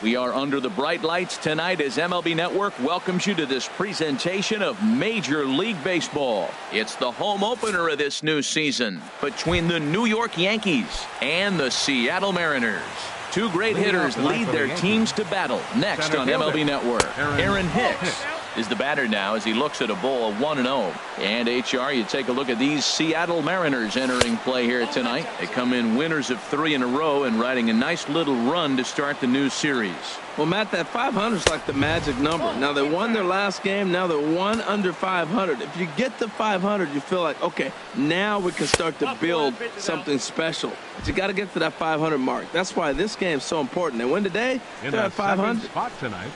We are under the bright lights tonight as MLB Network welcomes you to this presentation of Major League Baseball. It's the home opener of this new season between the New York Yankees and the Seattle Mariners. Two great hitters lead their teams to battle. Next on MLB Network, Aaron Hicks is the batter now as he looks at a ball of 1-0. And HR, you take a look at these Seattle Mariners entering play here tonight. They come in winners of 3 in a row and riding a nice little run to start the new series. Well, Matt, that 500 is like the magic number. Now, they won their last game. Now they're 1 under 500. If you get to 500, you feel like, okay, now we can start to build something special. But you got to get to that 500 mark. That's why this game is so important. They win today, they're at 500. Spot tonight.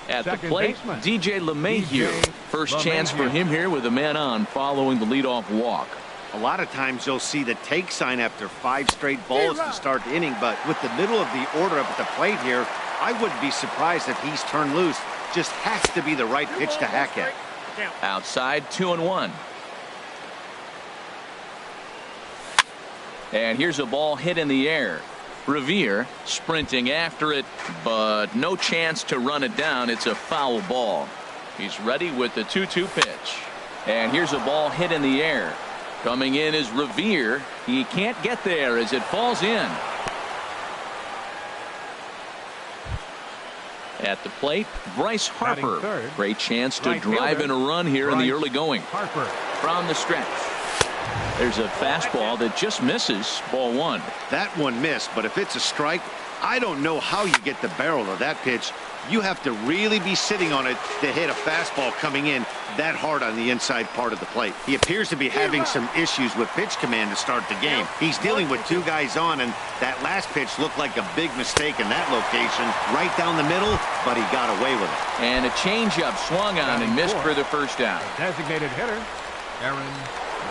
At the plate, DJ LeMahieu. First chance for him here with a man on following the leadoff walk. A lot of times you'll see the take sign after 5 straight balls to start the inning, but with the middle of the order up at the plate here, I wouldn't be surprised if he's turned loose. Just has to be the right pitch to hack at. Outside, 2-1. And here's a ball hit in the air. Revere sprinting after it, but no chance to run it down. It's a foul ball. He's ready with the 2-2 pitch. And here's a ball hit in the air. Coming in is Revere. He can't get there as it falls in. At the plate, Bryce Harper. Great chance to drive in a run here in the early going. From the stretch. There's a fastball that just misses. Ball 1. That one missed, but if it's a strike, I don't know how you get the barrel of that pitch. You have to really be sitting on it to hit a fastball coming in that hard on the inside part of the plate. He appears to be having some issues with pitch command to start the game. He's dealing with 2 guys on, and that last pitch looked like a big mistake in that location. Right down the middle, but he got away with it. And a changeup swung on and missed for the first out. Designated hitter, Aaron.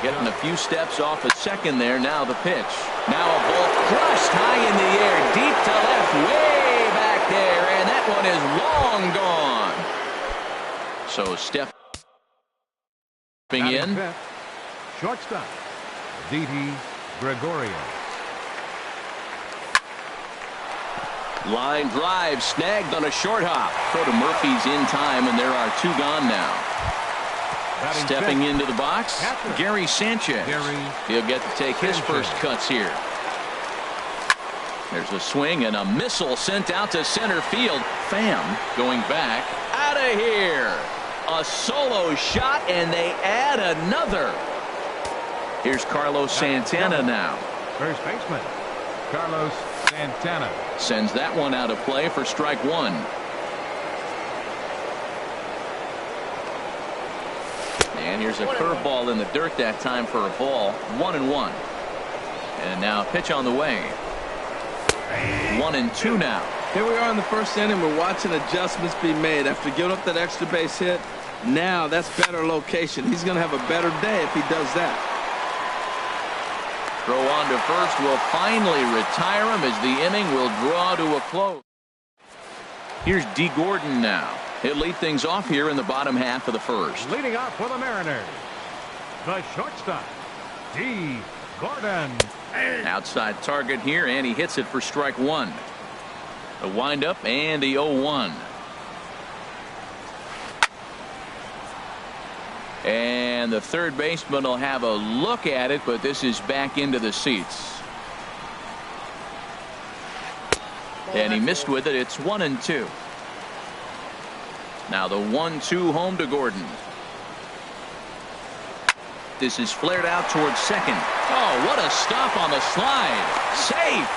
Getting a few steps off at second there. Now the pitch. Now a ball crushed high in the air, deep to left, way back there, and that one is long gone. So stepping in. Shortstop, Didi Gregorius. Line drive snagged on a short hop. Go to Murphy's in time, and there are 2 gone now. Stepping into the box, Gary Sanchez. He'll get to take his first cuts here. There's a swing and a missile sent out to center field. Pham going back. Out of here. A solo shot, and they add another. Here's Carlos Santana now. First baseman, Carlos Santana. Sends that one out of play for strike 1. And here's a curveball in the dirt that time for a ball. 1-1. And now a pitch on the way. 1-2 now. Here we are in the first inning. We're watching adjustments be made after giving up that extra base hit. Now that's better location. He's going to have a better day if he does that. Throw on to first will finally retire him as the inning will draw to a close. Here's D. Gordon now. He'll lead things off here in the bottom half of the first. Leading off for the Mariners, the shortstop, D. Gordon. Outside target here, and he hits it for strike 1. The windup and the 0-1. And the third baseman will have a look at it, but this is back into the seats. And he missed with it. It's 1-2. Now the 1-2 home to Gordon. This is flared out towards second. Oh, what a stop on the slide. Safe.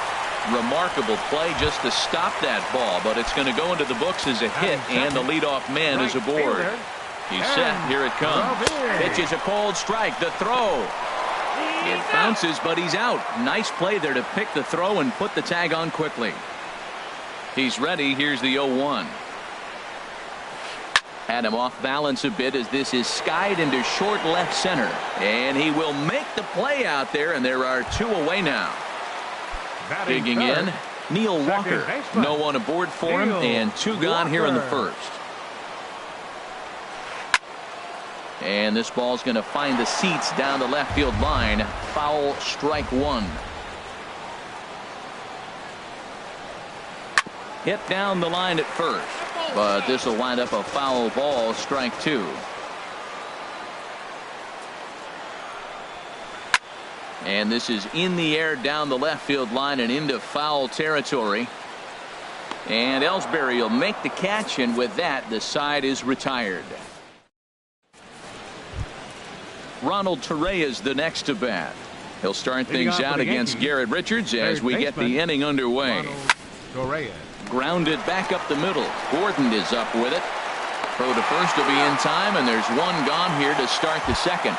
Remarkable play just to stop that ball, but it's going to go into the books as a hit, and the leadoff man is aboard. He's set. Here it comes. Pitch is a cold strike. The throw. It bounces, but he's out. Nice play there to pick the throw and put the tag on quickly. He's ready. Here's the 0-1. Had him off balance a bit as this is skied into short left center. And he will make the play out there, and there are 2 away now. Digging in, Neil Walker. No one aboard for him, and 2 gone here in the first. And this ball's going to find the seats down the left field line. Foul, strike 1. Hit down the line at first, but this will wind up a foul ball, strike two. And this is in the air down the left field line and into foul territory. And Ellsbury will make the catch, and with that, the side is retired. Ronald Torreyes is the next to bat. He'll start things out against Garrett Richards as we get the inning underway. Grounded back up the middle. Gordon is up with it. Throw to first will be in time, and there's one gone here to start the second.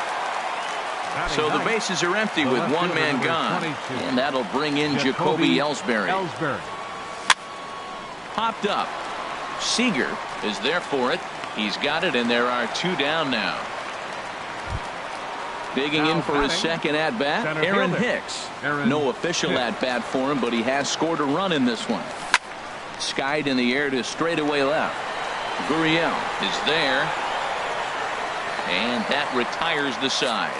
So the bases are empty with one man gone, and that'll bring in Jacoby Ellsbury. Popped up. Seager is there for it. He's got it, and there are two down now. Digging in for his second at-bat, Aaron Hicks. No official at-bat for him, but he has scored a run in this one. Skied in the air to straightaway left. Gurriel is there, and that retires the side.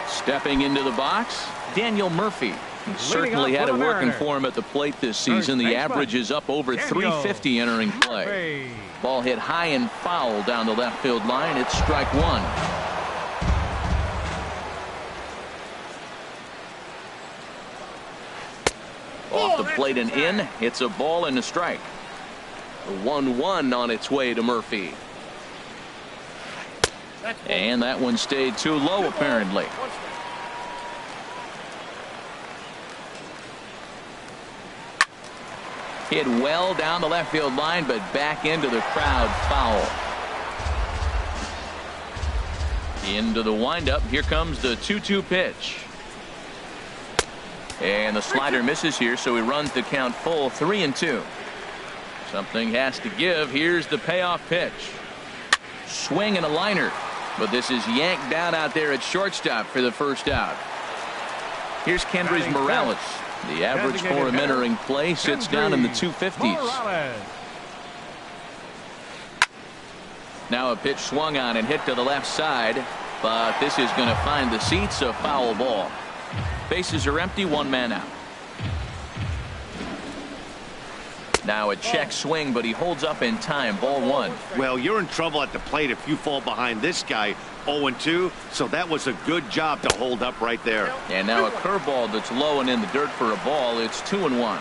Stepping into the box, Daniel Murphy. He certainly had it working for him at the plate this season. The average is up over 350 entering play. Ball hit high and foul down the left field line. It's strike one. Off the plate and in. It's a ball and a strike. The 1-1 on its way to Murphy. And that one stayed too low apparently. Hit well down the left field line, but back into the crowd, foul. Into the windup. Here comes the 2-2 pitch. And the slider misses here, so he runs the count full, 3-2. Something has to give. Here's the payoff pitch. Swing and a liner, but this is yanked down out there at shortstop for the first out. Here's Kendrys Morales. The average for him entering play sits down in the 250s. Now a pitch swung on and hit to the left side, but this is going to find the seats, a foul ball. Bases are empty, one man out. Now a check swing, but he holds up in time. Ball one. Well, you're in trouble at the plate if you fall behind this guy. 0-2, so that was a good job to hold up right there. And now a curveball that's low and in the dirt for a ball. It's 2-1.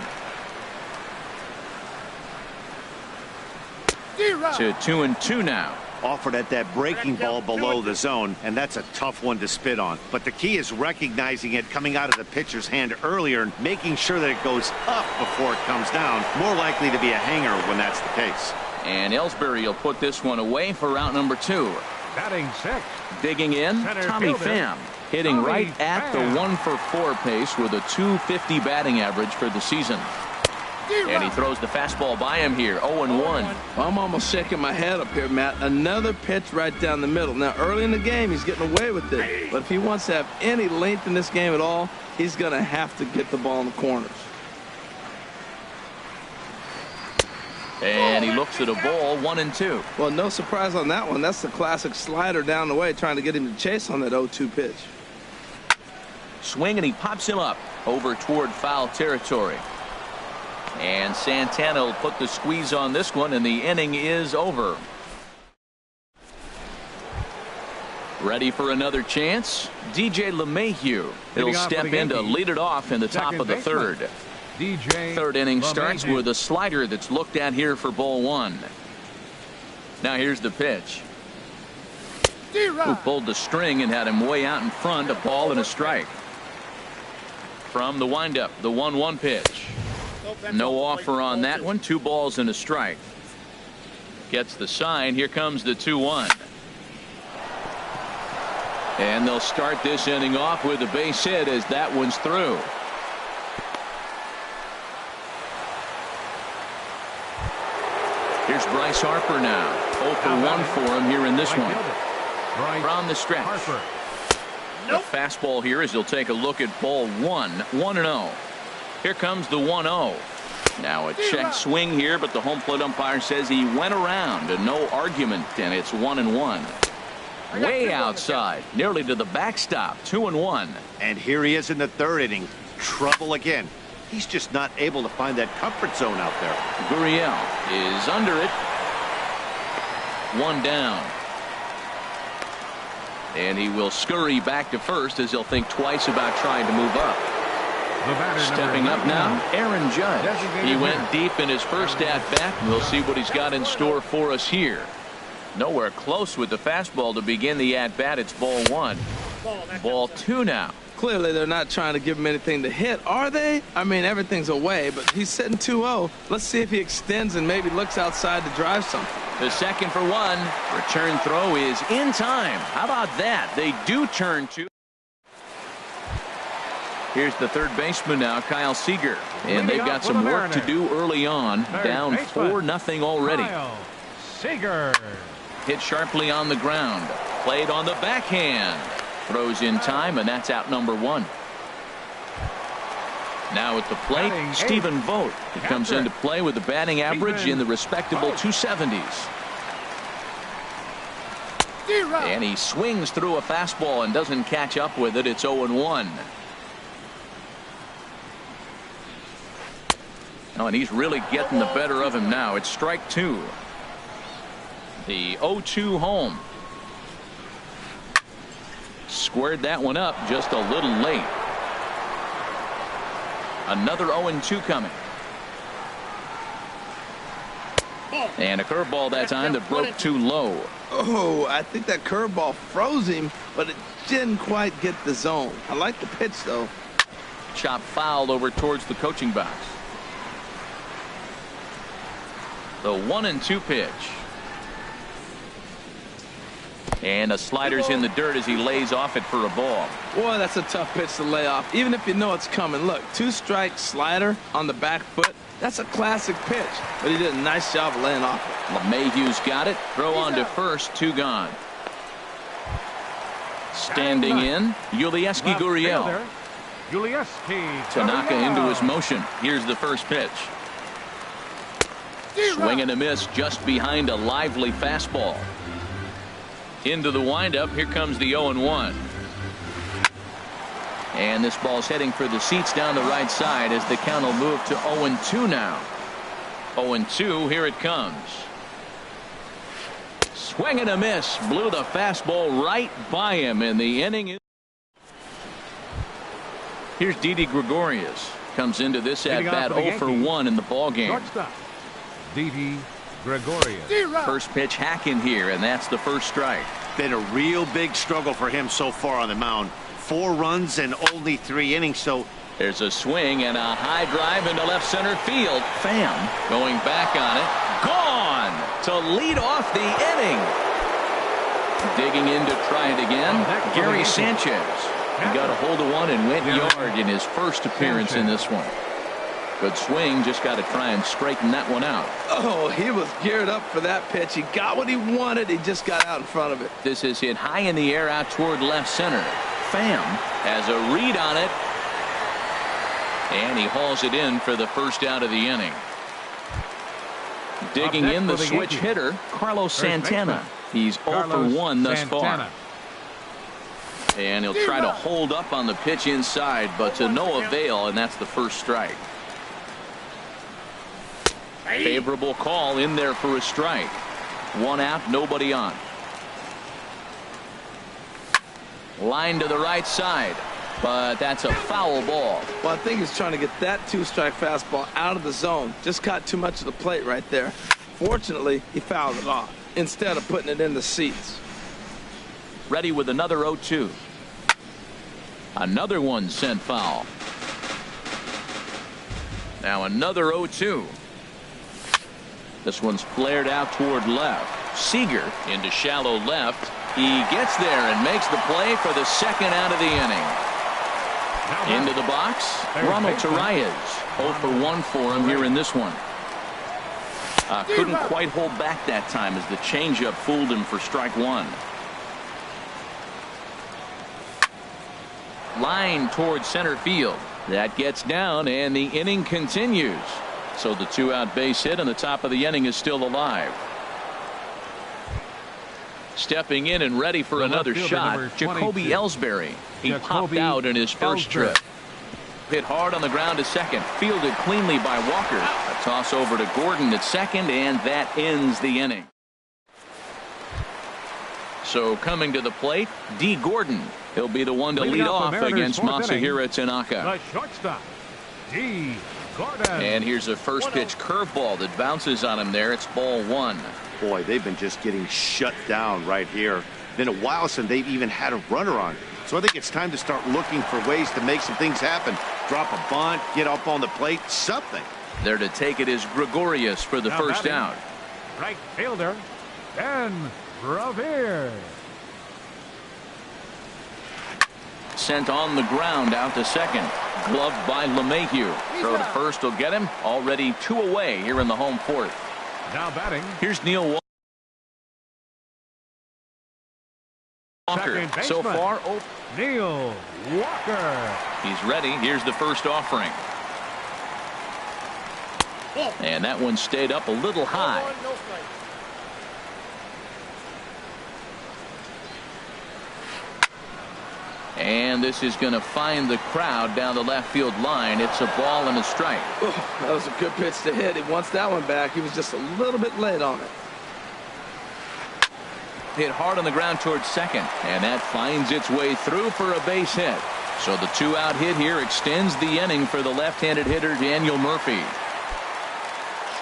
To 2-2 now. Offered at that breaking ball below the zone, and that's a tough one to spit on. But the key is recognizing it coming out of the pitcher's hand earlier and making sure that it goes up before it comes down. More likely to be a hanger when that's the case. And Ellsbury will put this one away for route number 2. Batting sixth. Digging in, Tommy Pham. Hitting right at the 1-for-4 pace with a .250 batting average for the season. And he throws the fastball by him here, 0-1. Well, I'm almost shaking my head up here, Matt. Another pitch right down the middle. Now, early in the game, he's getting away with it. But if he wants to have any length in this game at all, he's going to have to get the ball in the corners. And he looks at a ball, 1-2. Well, no surprise on that one. That's the classic slider down the way, trying to get him to chase on that 0-2 pitch. Swing, and he pops him up over toward foul territory. And Santana will put the squeeze on this one, and the inning is over. Ready for another chance? DJ LeMahieu. He'll step in to lead it off in the top of the third. Third inning starts with a slider that's looked at here for ball one. Now here's the pitch. Who pulled the string and had him way out in front, a ball and a strike. From the windup, the 1-1 pitch. No offer on that one. 2 balls and a strike. Gets the sign. Here comes the 2-1. And they'll start this inning off with a base hit as that one's through. Here's Bryce Harper now. 0-for-1 for him here in this one. From the stretch. The fastball here as he'll take a look at ball 1. 1-0. Here comes the 1-0. Now a check swing here, but the home plate umpire says he went around and no argument, and it's 1-1. Way outside, nearly to the backstop. 2-1. And here he is in the third inning. trouble again. He's just not able to find that comfort zone out there. Gurriel is under it. One down. And he will scurry back to first as he'll think twice about trying to move up. Stepping up now, Aaron Judge. He went deep in his first at-bat. We'll see what he's got in store for us here. Nowhere close with the fastball to begin the at-bat. It's ball one. Ball two now. Clearly, they're not trying to give him anything to hit, are they? I mean, everything's away, but he's sitting 2-0. Let's see if he extends and maybe looks outside to drive something. The second for one. Return throw is in time. How about that? They do turn to. Here's the third baseman now, Kyle Seager. And they've got some work to do early on. Down 4-0 already. Kyle Seager. Hit sharply on the ground. Played on the backhand. Throws in time, and that's out number one. Now at the plate, Stephen Vogt. He comes into play with a batting average in the respectable 270s. And he swings through a fastball and doesn't catch up with it. It's 0-1. Oh, and he's really getting the better of him now. It's strike two. The 0-2 home. Squared that one up just a little late. Another 0-2 coming. And a curveball that time that broke too low. Oh, I think that curveball froze him, but it didn't quite get the zone. I like the pitch, though. Chop fouled over towards the coaching box. The 1-2 pitch. And a slider's in the dirt as he lays off it for a ball. Boy, that's a tough pitch to lay off, even if you know it's coming. Look, 2-strike slider on the back foot. That's a classic pitch, but he did a nice job of laying off it. LeMahieu's got it. Throw on to first, two gone. Standing in, Yulieski Gurriel. Tanaka into his motion. Here's the first pitch. Swing and a miss just behind a lively fastball. Into the windup. Here comes the 0-1. And this ball's heading for the seats down the right side as the count will move to 0-2 now. 0-2. Here it comes. Swing and a miss. Blew the fastball right by him in the inning. Here's Didi Gregorius. Comes into this at bat 0-for-1 in the ball game. Didi Gregorius. First pitch hack in here, and that's the first strike. Been a real big struggle for him so far on the mound. 4 runs and only 3 innings, so there's a swing and a high drive into left center field. Pham going back on it. Gone to lead off the inning. Digging in to try it again. Gary Sanchez. He got a hold of one and went yard in his first appearance in this one. Good swing. Just got to try and straighten that one out. Oh, he was geared up for that pitch. He got what he wanted. He just got out in front of it. This is hit high in the air out toward left center. Pham has a read on it. And he hauls it in for the first out of the inning. Digging in the switch hitter, Carlos Santana. He's 0-for-1 thus far. And he'll try to hold up on the pitch inside, but to no avail, and that's the first strike. Favorable call in there for a strike. 1 out, nobody on. Line to the right side, but that's a foul ball. Well, I think he's trying to get that 2-strike fastball out of the zone. Just caught too much of the plate right there. Fortunately, he fouled it off instead of putting it in the seats. Ready with another 0-2. Another one sent foul. Now another 0-2. This one's flared out toward left. Seager into shallow left. He gets there and makes the play for the second out of the inning. Into the box, Ronald Torreyes. 0-for-1 for him here in this one. Couldn't quite hold back that time as the changeup fooled him for strike one. Line towards center field. That gets down, and the inning continues. So the 2-out base hit on the top of the inning is still alive. Stepping in and ready for another shot, Jacoby Ellsbury. He popped out in his first trip. Hit hard on the ground to second. Fielded cleanly by Walker. A toss over to Gordon at second, and that ends the inning. So coming to the plate, D. Gordon. He'll be the one to lead off against Masahiro Tanaka. The shortstop, D. Gordon. And here's a first pitch curveball that bounces on him there. It's ball one. Boy, they've been just getting shut down right here. Been a while since they've even had a runner on. So I think it's time to start looking for ways to make some things happen. Drop a bunt, get up on the plate, something. There to take it is Gregorius for the first out. Right fielder, Ben Revere. Sent on the ground out to second. Gloved by LeMahieu. Throw to first will get him. Already 2 away here in the home fourth. Now batting. Here's Neil Walker. So far, Neil Walker. He's ready. Here's the first offering. And that one stayed up a little high. And this is going to find the crowd down the left field line. It's a ball and a strike. Oh, that was a good pitch to hit. He wants that one back. He was just a little bit late on it. Hit hard on the ground towards second, and that finds its way through for a base hit. So the 2-out hit here extends the inning for the left-handed hitter Daniel Murphy.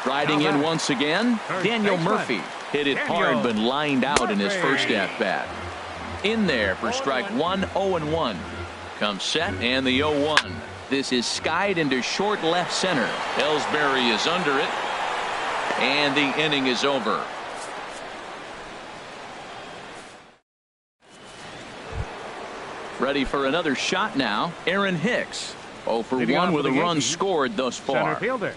Striding in once again, Daniel Murphy hit it hard but lined out in his first at-bat. In there for strike one, 0-1. Comes set and the 0-1. This is skied into short left center. Ellsbury is under it, and the inning is over. Ready for another shot now, Aaron Hicks. 0 for 1 with a run scored thus far. Center fielder,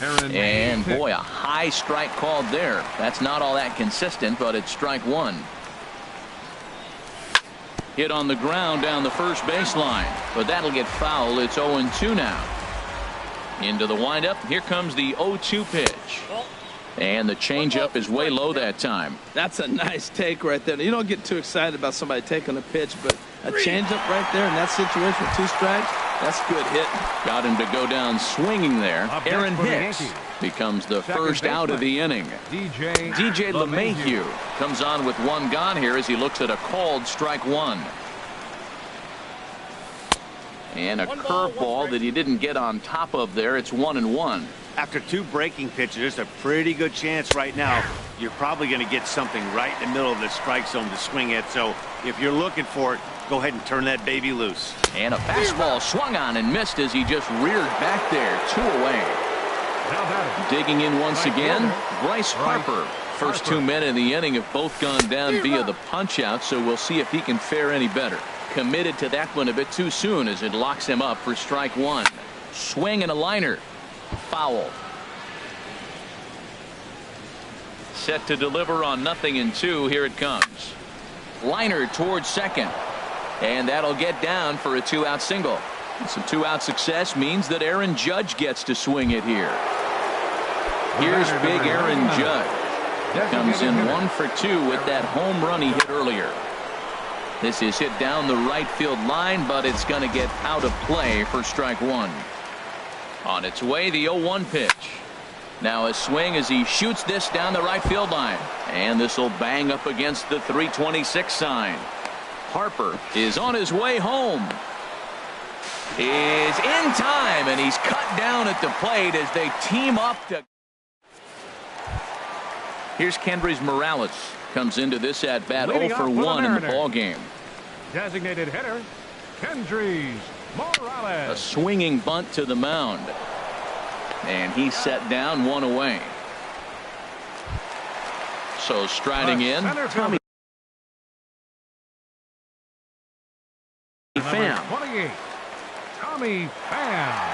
Aaron and Hicks. boy, a high strike called there. That's not all that consistent, but it's strike one. Hit on the ground down the first baseline, but that'll get foul. It's 0-2 now. Into the windup. Here comes the 0-2 pitch. And the changeup is way low that time. That's a nice take right there. You don't get too excited about somebody taking a pitch, but a changeup right there in that situation with 2 strikes, that's good hit. Got him to go down swinging there. Aaron Hicks becomes the first out of the inning. DJ LeMahieu comes on with 1 gone here as he looks at a called strike one. And a curveball that he didn't get on top of there. It's 1-1. After 2 breaking pitches, there's a pretty good chance right now you're probably going to get something right in the middle of the strike zone to swing at. So if you're looking for it, go ahead and turn that baby loose. And a fastball swung on and missed as he just reared back there. 2 away. Digging in once again, Bryce Harper. First 2 men in the inning have both gone down via the punch out, so we'll see if he can fare any better. Committed to that one a bit too soon as it locks him up for strike one. Swing and a liner. Foul. Set to deliver on 0-2. Here it comes. Liner towards second. And that'll get down for a 2-out single. Some 2-out success means that Aaron Judge gets to swing it here. Here's big Aaron Judge. Comes in 1 for 2 with that home run he hit earlier. This is hit down the right field line, but it's going to get out of play for strike one. On its way, the 0-1 pitch. Now a swing as he shoots this down the right field line. And this will bang up against the 326 sign. Harper is on his way home. Is in time, and he's cut down at the plate as they team up to. Here's Kendrys Morales. Comes into this at bat 0 for 1 in the ball game. Designated hitter, Kendrys Morales. A swinging bunt to the mound. And he's set down 1 away. So striding in, Tommy Pham. 28, Tommy Pham.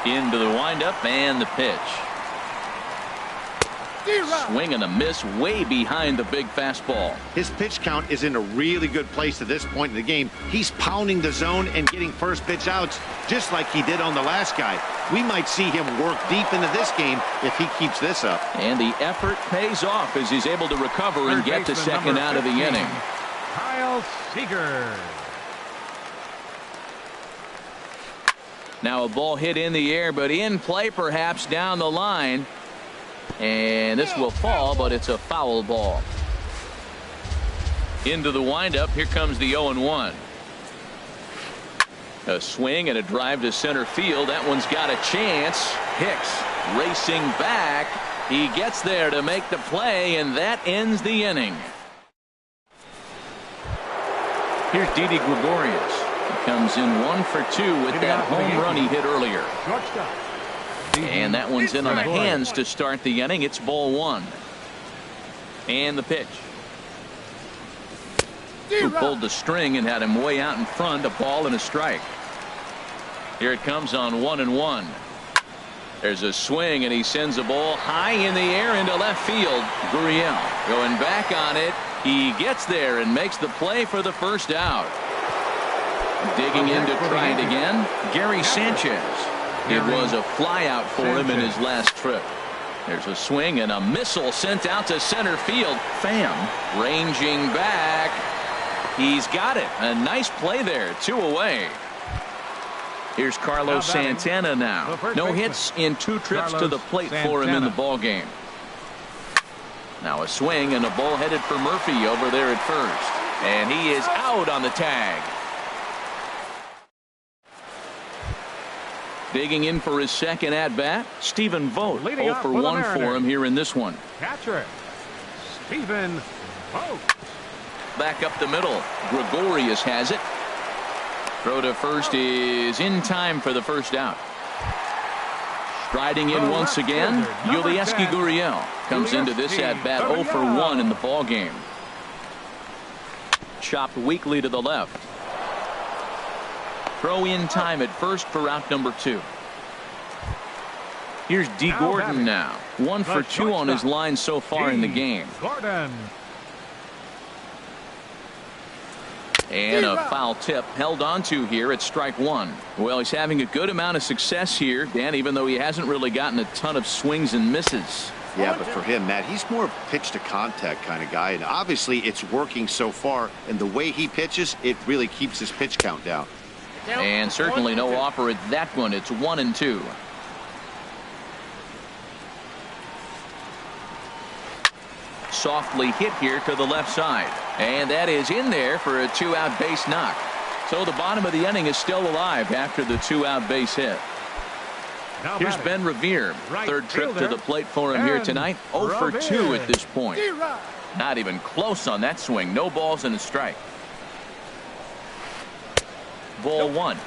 Into the windup and the pitch. Swing and a miss way behind the big fastball. His pitch count is in a really good place at this point in the game. He's pounding the zone and getting first pitch outs just like he did on the last guy. We might see him work deep into this game if he keeps this up. And the effort pays off as he's able to recover and get the second out of the inning. Kyle Seager. Now a ball hit in the air, but in play perhaps down the line. And this will fall, but it's a foul ball. Into the windup. Here comes the 0-1. A swing and a drive to center field. That one's got a chance. Hicks racing back. He gets there to make the play, and that ends the inning. Here's Didi Gregorius. He comes in 1 for 2 with that home run he hit earlier. And that one's in on the hands to start the inning. It's ball 1. And the pitch. Who pulled the string and had him way out in front. A ball and a strike. Here it comes on 1-1. There's a swing, and he sends a ball high in the air into left field. Gurriel going back on it. He gets there and makes the play for the first out. Digging in to try it again, Gary Sanchez. It was a fly out for him in his last trip. There's a swing and a missile sent out to center field. Pham ranging back. He's got it. A nice play there. 2 away. Here's Carlos Santana now. No hits in 2 trips to the plate for him in the ball game. Now a swing and a ball headed for Murphy over there at first. And he is out on the tag. Digging in for his second at bat, Stephen Vogt. 0 for 1 for him here in this one. Catcher, Stephen Vogt. Back up the middle. Gregorius has it. Throw to first is in time for the first out. Striding in once again, Yulieski Gurriel comes into this at bat 0 for 1 in the ball game. Chopped weakly to the left. Throw in time at first for out number 2. Here's D. Gordon now. 1 for 2 on his line so far in the game. And a foul tip held on to here at strike 1. Well, he's having a good amount of success here, Dan, even though he hasn't really gotten a ton of swings and misses. Yeah, but for him, Matt, he's more of a pitch to contact kind of guy, and obviously it's working so far, and the way he pitches, it really keeps his pitch count down. And certainly no offer at that one. It's 1-2. Softly hit here to the left side, and that is in there for a 2-out base knock. So the bottom of the inning is still alive after the 2-out base hit. Here's Ben Revere. Third trip to the plate for him here tonight. 0 for 2 at this point. Not even close on that swing. No balls and a strike. Ball 1.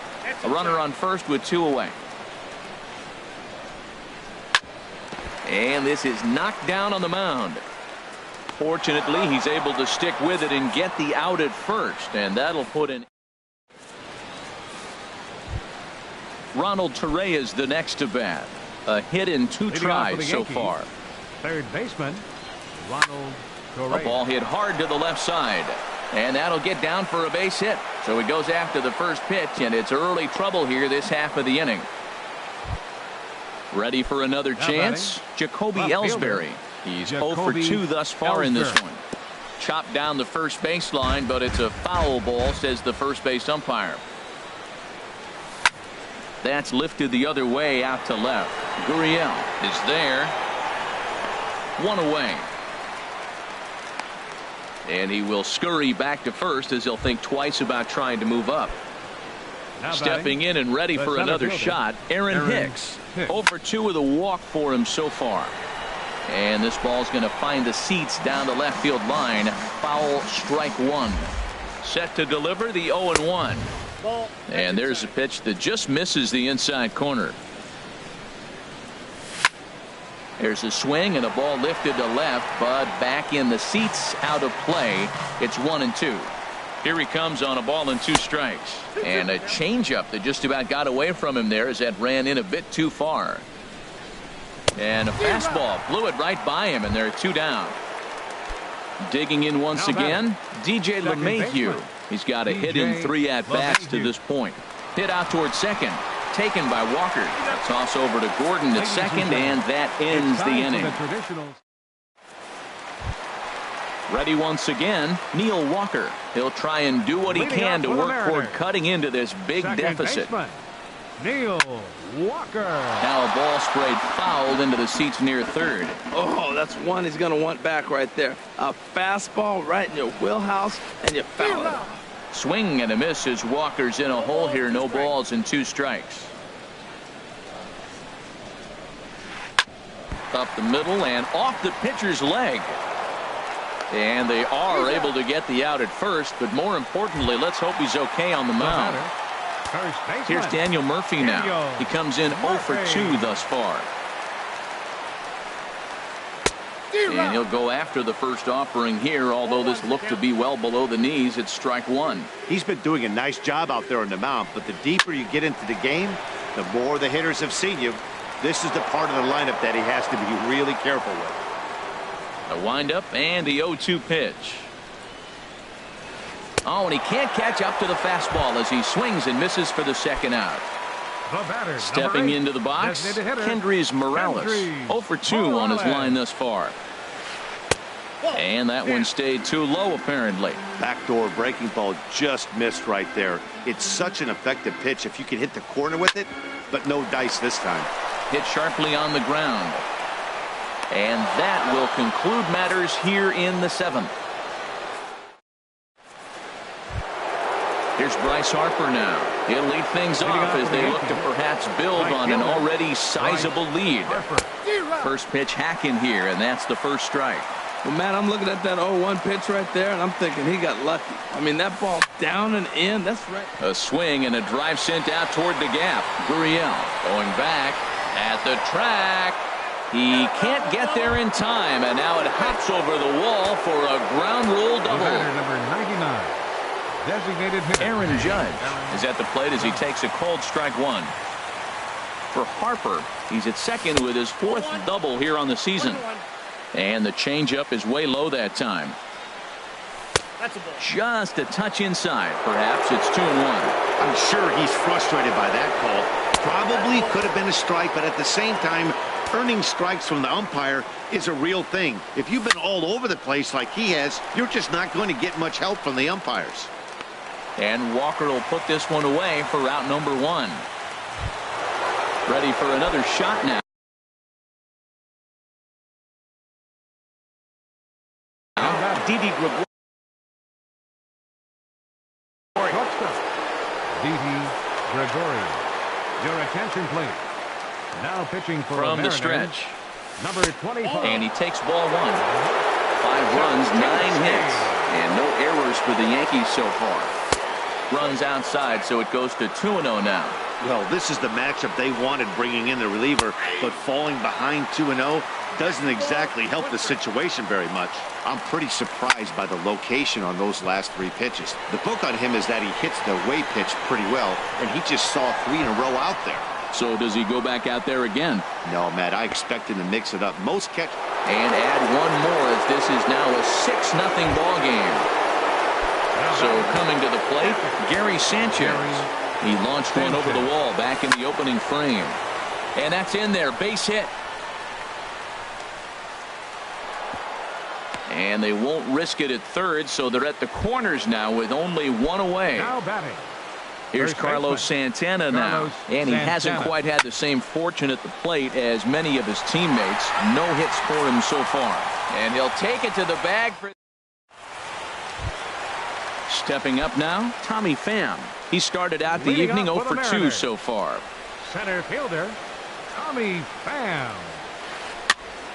A runner on first with 2 away. And this is knocked down on the mound. Fortunately, he's able to stick with it and get the out at first, and that'll put in. Ronald Torreyes the next to bat. A hit in 2 tries so far. Third baseman, Ronald Torreyes. A ball hit hard to the left side, and that'll get down for a base hit. So he goes after the first pitch, and it's early trouble here this half of the inning. Ready for another chance? Jacoby Ellsbury. He's 0 for 2 thus far in this one. Chopped down the first baseline, but it's a foul ball, says the first base umpire. That's lifted the other way out to left. Gurriel is there. 1 away. And he will scurry back to first as he'll think twice about trying to move up. Stepping in and ready for another shot, Aaron Hicks. 0 for 2 with a walk for him so far. And this ball's going to find the seats down the left field line. Foul, strike 1. Set to deliver the 0-1. And there's a pitch that just misses the inside corner. There's a swing and a ball lifted to left, but back in the seats, out of play. It's 1-2. Here he comes on a ball and 2 strikes. And a changeup that just about got away from him there as that ran in a bit too far. And a fastball blew it right by him, and there are 2 down. Digging in once again, DJ LeMahieu. He's got a hit in 3 at-bats to this point. Hit out towards second. Taken by Walker. A toss over to Gordon at second, and that ends the inning. Ready once again, Neil Walker. He'll try and do what he can to work toward cutting into this big deficit. Neil Walker. Now a ball sprayed fouled into the seats near third. Oh, that's one he's going to want back right there. A fastball right in your wheelhouse, and you foul it. Swing and a miss as Walker's in a hole here. No balls and 2 strikes. Up the middle and off the pitcher's leg. And they are able to get the out at first, but more importantly, let's hope he's okay on the mound. Here's Daniel Murphy now. He comes in 0 for 2 thus far. And he'll go after the first offering here, although this looked to be well below the knees. It's strike 1. He's been doing a nice job out there on the mound, but the deeper you get into the game, the more the hitters have seen you. This is the part of the lineup that he has to be really careful with. A windup and the 0-2 pitch. Oh, and he can't catch up to the fastball as he swings and misses for the second out. Stepping into the box, Kendrys Morales. 0 for 2 on his line thus far. And that one stayed too low, apparently. Backdoor breaking ball just missed right there. It's such an effective pitch if you can hit the corner with it, but no dice this time. Hit sharply on the ground. And that will conclude matters here in the 7th. Here's Bryce Harper now. He'll lead things off as they look to perhaps build on an already sizable lead. First pitch hacking here, and that's the first strike. Well, Matt, I'm looking at that 0-1 pitch right there, and I'm thinking he got lucky. I mean, that ball down and in, that's right. A swing and a drive sent out toward the gap. Gurriel going back at the track. He can't get there in time, and now it hops over the wall for a ground rule double. Number 99. Designated hitter. Aaron Judge is at the plate as he takes a cold strike 1. For Harper, he's at second with his 4th double here on the season. And the changeup is way low that time. Just a touch inside. Perhaps it's 2-1. I'm sure he's frustrated by that call. Probably could have been a strike, but at the same time, earning strikes from the umpire is a real thing. If you've been all over the place like he has, you're just not going to get much help from the umpires. And Walker will put this one away for out number 1. Ready for another shot now. Didi Gregorius. Your attention, please. Now pitching for from the Mariners, stretch. number 25. And he takes ball 1. 5 runs, 9 hits, and no errors for the Yankees so far. Runs outside, so it goes to 2-0 now. Well, this is the matchup they wanted, bringing in the reliever, but falling behind 2-0 doesn't exactly help the situation very much. I'm pretty surprised by the location on those last 3 pitches. The book on him is that he hits the away pitch pretty well, and he just saw 3 in a row out there. So does he go back out there again? No, Matt, I expect him to mix it up. Most catch. And add one more as this is now a 6-0 ball game. So coming to the plate, Gary Sanchez. He launched one over the wall back in the opening frame. And that's in there. Base hit. And they won't risk it at third, so they're at the corners now with only 1 away. Now batting. Here's Carlos Santana now. And he hasn't quite had the same fortune at the plate as many of his teammates. No hits for him so far. And he'll take it to the bag for... Stepping up now, Tommy Pham. He started out the evening 0 for 2 so far. Center fielder, Tommy Pham.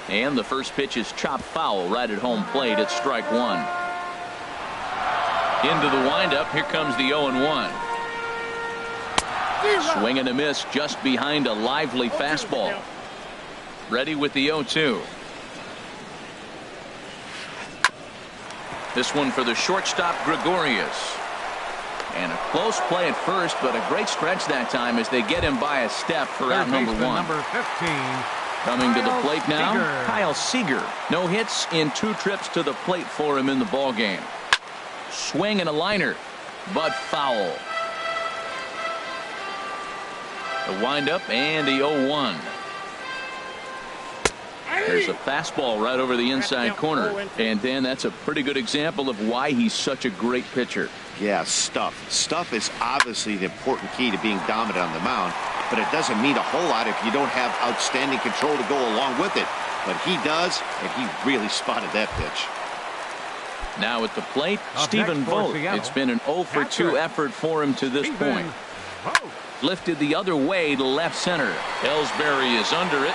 And the first pitch is chopped foul right at home plate. It's strike 1. Into the windup. Here comes the 0-1. Swing and a miss just behind a lively fastball. Ready with the 0-2. This one for the shortstop, Gregorius. And a close play at first, but a great stretch that time as they get him by a step for out number 1. Number 15. Coming to the plate now, Kyle Seager. No hits in 2 trips to the plate for him in the ball game. Swing and a liner, but foul. The windup and the 0-1. There's a fastball right over the inside corner. And, Dan, that's a pretty good example of why he's such a great pitcher. Yeah, stuff. Stuff is obviously the important key to being dominant on the mound, but it doesn't mean a whole lot if you don't have outstanding control to go along with it. But he does, and he really spotted that pitch. Now at the plate, Stephen Vogt. It's been an 0 for 2 effort for him to this point. Lifted the other way to left center. Ellsbury is under it.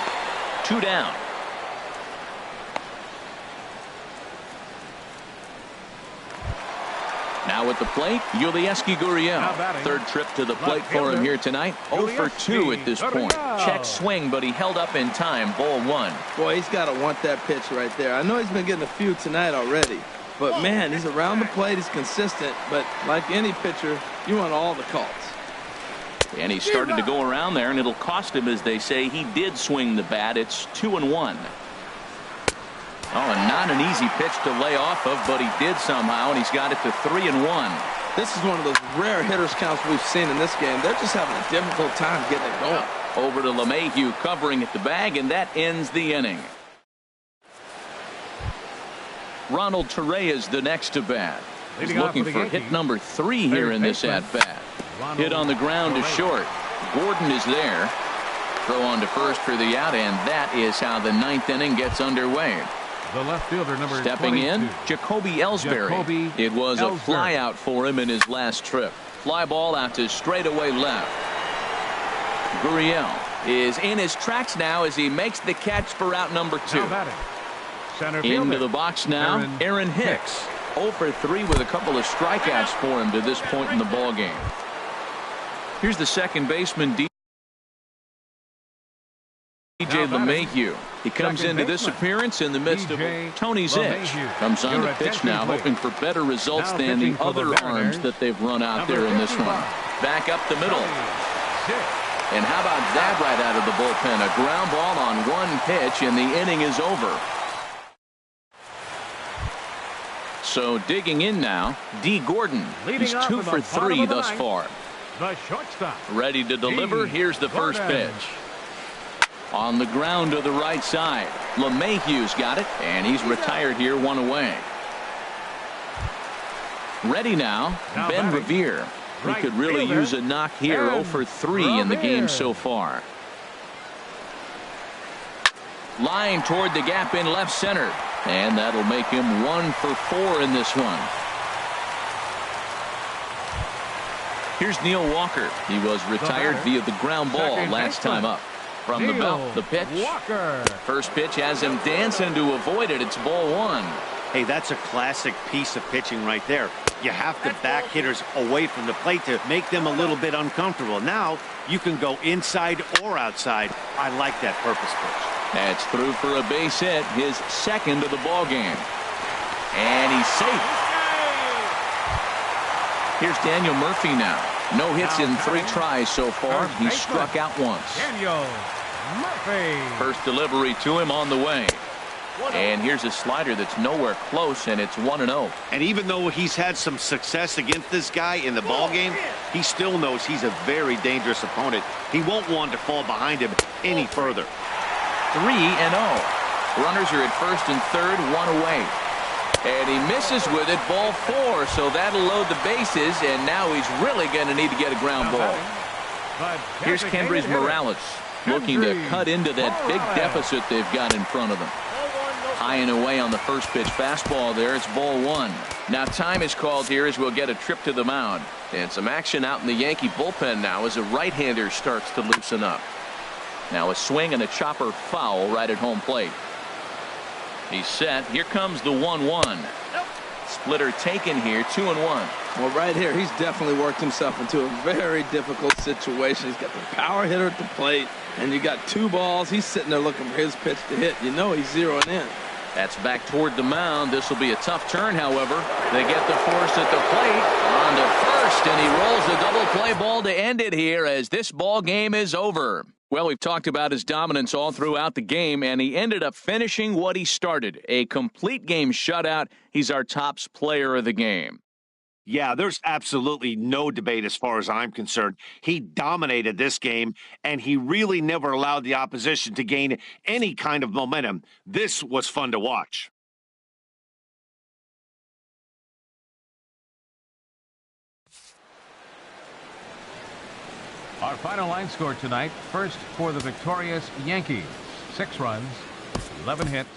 2 down. Now at the plate, Yulieski Gurriel. Third trip to the plate for him here tonight. 0 for 2 at this point. Check swing, but he held up in time. Ball 1. Boy, he's got to want that pitch right there. I know he's been getting a few tonight already. But, man, he's around the plate. He's consistent. But like any pitcher, you want all the calls. And he started to go around there, and it'll cost him, as they say. He did swing the bat. It's 2-1. Oh, and not an easy pitch to lay off of, but he did somehow, and he's got it to 3-1. This is one of those rare hitters counts we've seen in this game. They're just having a difficult time getting it going. Over to LeMahieu covering at the bag, and that ends the inning. Ronald Torreyes the next to bat. He's looking for hit number 3 here in this at-bat. Hit on the ground to short. Gordon is there. Throw on to first for the out, and that is how the 9th inning gets underway. The left fielder, number Stepping 22. in, Jacoby Ellsbury. It was a flyout for him in his last trip. Fly ball out to straightaway left. Gurriel is in his tracks now as he makes the catch for out number 2. Into the box now, Aaron Hicks. 0 for 3 with a couple of strikeouts for him to this point in the ball game. Here's the second baseman, DJ LeMahieu. He comes into this appearance in the midst of Tony's itch. Comes on the pitch now, hoping for better results than the other arms that they've run out there in this one. Back up the middle. And how about that right out of the bullpen? A ground ball on one pitch, and the inning is over. So digging in now, D. Gordon. He's 2 for 3 thus far. The shortstop. Ready to deliver. Here's the first pitch. On the ground to the right side. LeMahieu's got it, and he's retired here, 1 away. Ready now, Ben Revere. He could really use a knock here. 0 for 3 in the game so far. Line toward the gap in left center. And that'll make him 1 for 4 in this one. Here's Neil Walker. He was retired via the ground ball last time up. From the belt, the pitch. First pitch has him dancing to avoid it. It's ball 1. Hey, that's a classic piece of pitching right there. You have to back hitters away from the plate to make them a little bit uncomfortable. Now you can go inside or outside. I like that purpose pitch. That's through for a base hit, his second of the ball game. And he's safe. Here's Daniel Murphy now. No hits in 3 tries so far. He struck out once. Daniel Murphy. First delivery to him on the way. And here's a slider that's nowhere close, and it's 1-0. And even though he's had some success against this guy in the ball game, he still knows he's a very dangerous opponent. He won't want to fall behind him any further. 3-0. Runners are at first and third, 1 away. And he misses with it, ball 4, so that'll load the bases, and now he's really going to need to get a ground ball. Here's Kendrys Morales looking to cut into that big deficit they've got in front of them. High and away on the first pitch fastball there. It's ball 1. Now time is called here as we'll get a trip to the mound. And some action out in the Yankee bullpen now as a right-hander starts to loosen up. Now a swing and a chopper foul right at home plate. He's set. Here comes the 1-1. Splitter taken here, 2-1. Well, right here, he's definitely worked himself into a very difficult situation. He's got the power hitter at the plate, and you got 2 balls. He's sitting there looking for his pitch to hit. You know he's zeroing in. That's back toward the mound. This will be a tough turn, however. They get the force at the plate. On to first, and he rolls a double play ball to end it here as this ball game is over. Well, we've talked about his dominance all throughout the game, and he ended up finishing what he started. A complete game shutout. He's our top player of the game. Yeah, there's absolutely no debate as far as I'm concerned. He dominated this game, and he really never allowed the opposition to gain any kind of momentum. This was fun to watch. Our final line score tonight, first for the victorious Yankees, 6 runs, 11 hits,